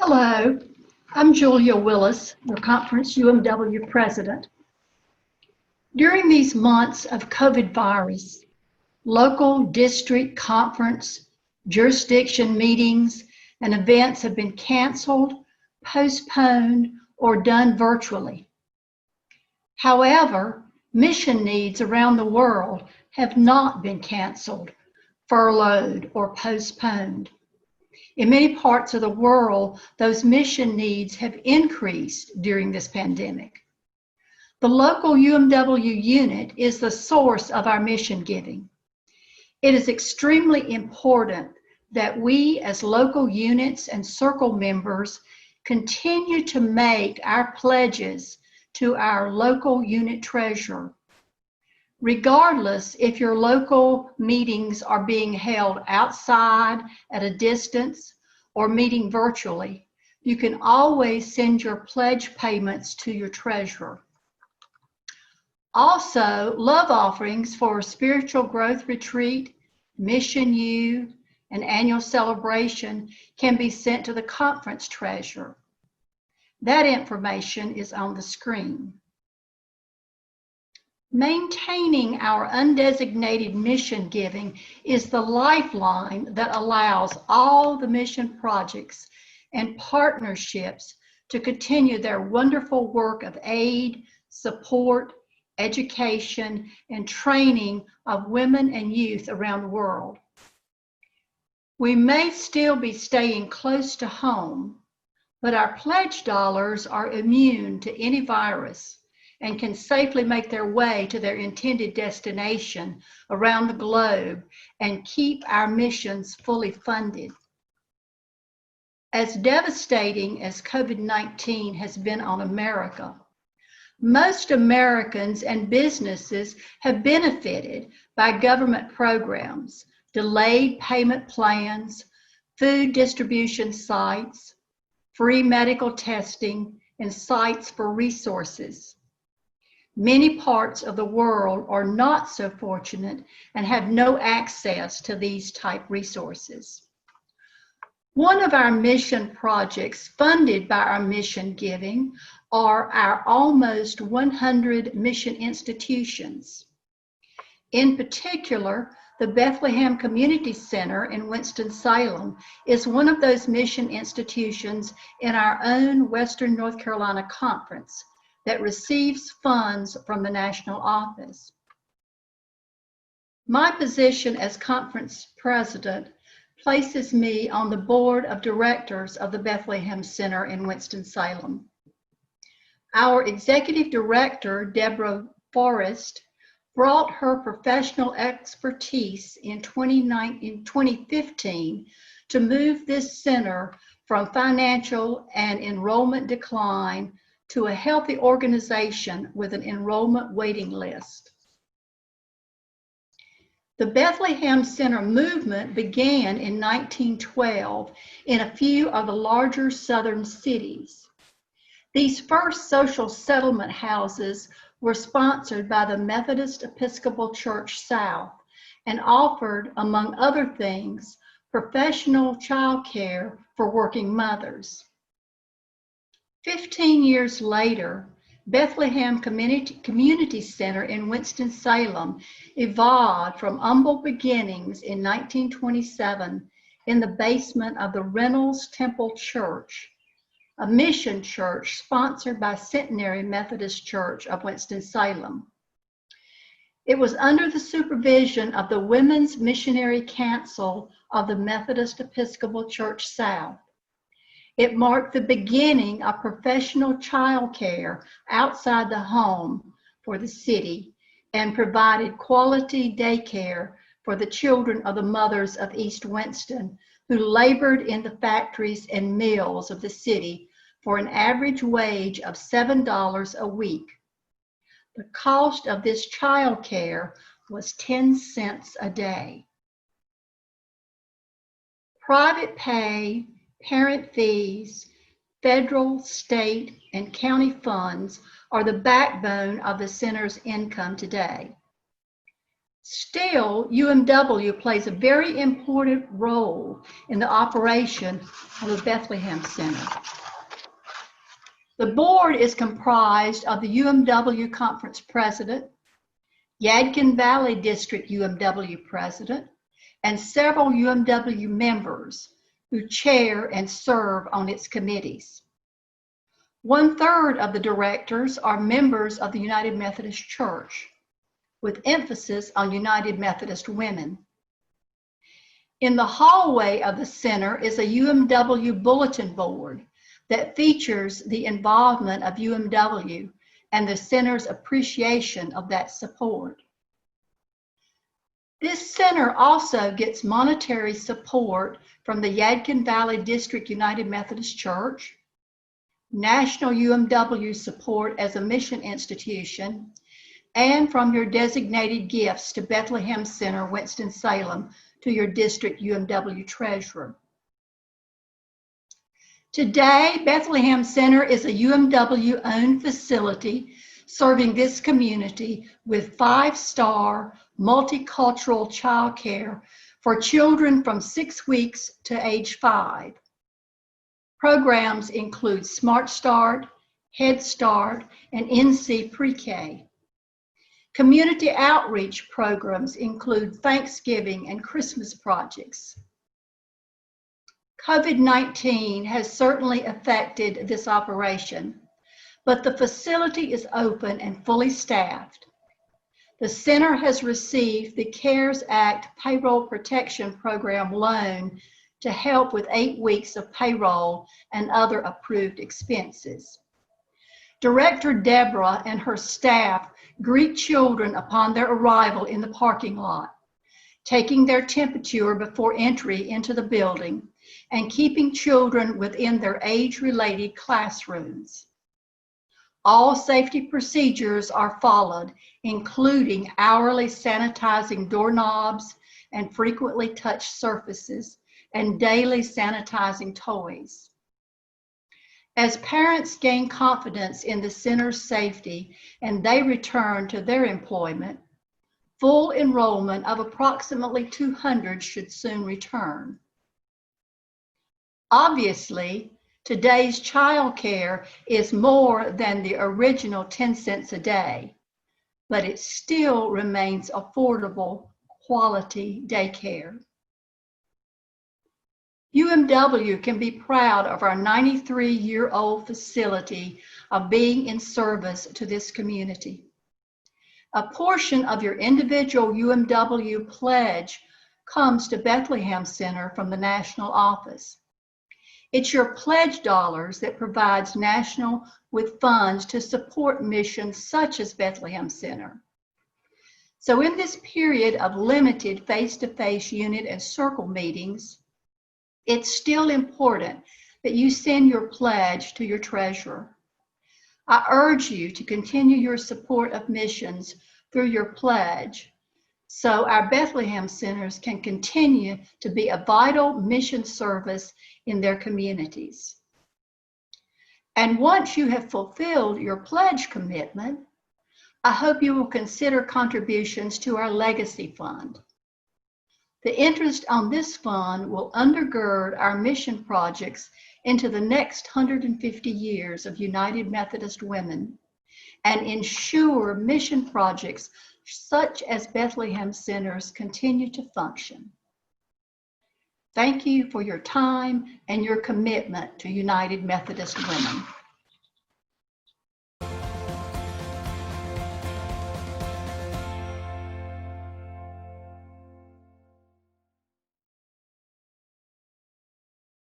Hello, I'm Julia Willis, the Conference UMW President. During these months of COVID virus, local, district, conference, jurisdiction meetings, and events have been canceled, postponed, or done virtually. However, mission needs around the world have not been canceled, furloughed, or postponed. In many parts of the world, those mission needs have increased during this pandemic. The local UMW unit is the source of our mission giving. It is extremely important that we as local units and circle members continue to make our pledges to our local unit treasurer. Regardless if your local meetings are being held outside at a distance or meeting virtually, you can always send your pledge payments to your treasurer. Also, love offerings for a spiritual growth retreat, Mission U, and annual celebration can be sent to the conference treasurer. That information is on the screen. Maintaining our undesignated mission giving is the lifeline that allows all the mission projects and partnerships to continue their wonderful work of aid, support, education, and training of women and youth around the world. We may still be staying close to home, but our pledge dollars are immune to any virus and can safely make their way to their intended destination around the globe and keep our missions fully funded. As devastating as COVID-19 has been on America, most Americans and businesses have benefited by government programs, delayed payment plans, food distribution sites, free medical testing, and sites for resources. Many parts of the world are not so fortunate and have no access to these type resources. One of our mission projects funded by our mission giving are our almost 100 mission institutions. In particular, the Bethlehem Community Center in Winston-Salem is one of those mission institutions in our own Western North Carolina Conference that receives funds from the national office. My position as conference president places me on the board of directors of the Bethlehem Center in Winston-Salem. Our executive director, Deborah Forrest, brought her professional expertise in 2015 to move this center from financial and enrollment decline to a healthy organization with an enrollment waiting list. The Bethlehem Center movement began in 1912 in a few of the larger southern cities. These first social settlement houses were sponsored by the Methodist Episcopal Church South and offered, among other things, professional child care for working mothers. 15 years later, Bethlehem Community Center in Winston-Salem evolved from humble beginnings in 1927 in the basement of the Reynolds Temple Church, a mission church sponsored by Centenary Methodist Church of Winston-Salem. It was under the supervision of the Women's Missionary Council of the Methodist Episcopal Church South. It marked the beginning of professional child care outside the home for the city and provided quality daycare for the children of the mothers of East Winston who labored in the factories and mills of the city for an average wage of $7 a week. The cost of this child care was 10 cents a day. Private pay, parent fees, federal, state, and county funds are the backbone of the center's income today. Still, UMW plays a very important role in the operation of the Bethlehem Center. The board is comprised of the UMW Conference President, Yadkin Valley District UMW President, and several UMW members who chair and serve on its committees. 1/3 of the directors are members of the United Methodist Church, with emphasis on United Methodist women. In the hallway of the center is a UMW bulletin board that features the involvement of UMW and the center's appreciation of that support. This center also gets monetary support from the Yadkin Valley District United Methodist Church, national UMW support as a mission institution, and from your designated gifts to Bethlehem Center Winston-Salem to your district UMW treasurer. Today, Bethlehem Center is a UMW-owned facility serving this community with 5-star multicultural childcare for children from 6 weeks to age 5. Programs include Smart Start, Head Start, and NC Pre-K. Community outreach programs include Thanksgiving and Christmas projects. COVID-19 has certainly affected this operation, but the facility is open and fully staffed. The center has received the CARES Act Payroll Protection Program loan to help with 8 weeks of payroll and other approved expenses. Director Deborah and her staff greet children upon their arrival in the parking lot, taking their temperature before entry into the building and keeping children within their age-related classrooms. All safety procedures are followed, including hourly sanitizing doorknobs and frequently touched surfaces, and daily sanitizing toys. As parents gain confidence in the center's safety and they return to their employment, full enrollment of approximately 200 should soon return. Obviously, today's child care is more than the original 10 cents a day, but it still remains affordable, quality daycare. UMW can be proud of our 93-year-old facility of being in service to this community. A portion of your individual UMW pledge comes to Bethlehem Center from the national office. It's your pledge dollars that provides national with funds to support missions such as Bethlehem Center. So in this period of limited face-to-face unit and circle meetings, it's still important that you send your pledge to your treasurer. I urge you to continue your support of missions through your pledge so our Bethlehem Centers can continue to be a vital mission service in their communities. And once you have fulfilled your pledge commitment, I hope you will consider contributions to our legacy fund. The interest on this fund will undergird our mission projects into the next 150 years of United Methodist Women and ensure mission projects such as Bethlehem Centers continue to function. Thank you for your time and your commitment to United Methodist Women.